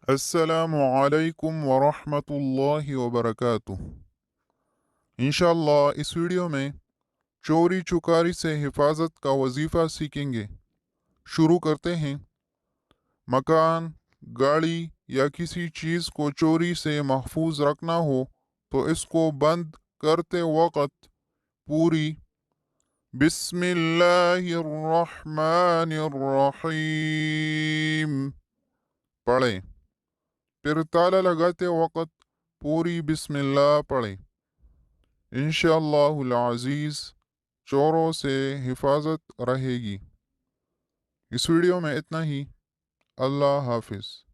السلام علیکم ورحمۃ اللہ وبرکاتہ۔ انشاءاللہ اس ویڈیو میں چوری چکاری سے حفاظت کا وظیفہ سیکھیں گے۔ شروع کرتے ہیں۔ مکان، گاڑی یا کسی چیز کو چوری سے محفوظ رکھنا ہو تو اس کو بند کرتے وقت پوری بسم اللہ الرحمن الرحیم پڑھیں، پھر تالا لگاتے وقت پوری بسم اللہ پڑھیں۔ انشاءاللہ العزیز چوروں سے حفاظت رہے گی۔ اس ویڈیو میں اتنا ہی۔ اللہ حافظ۔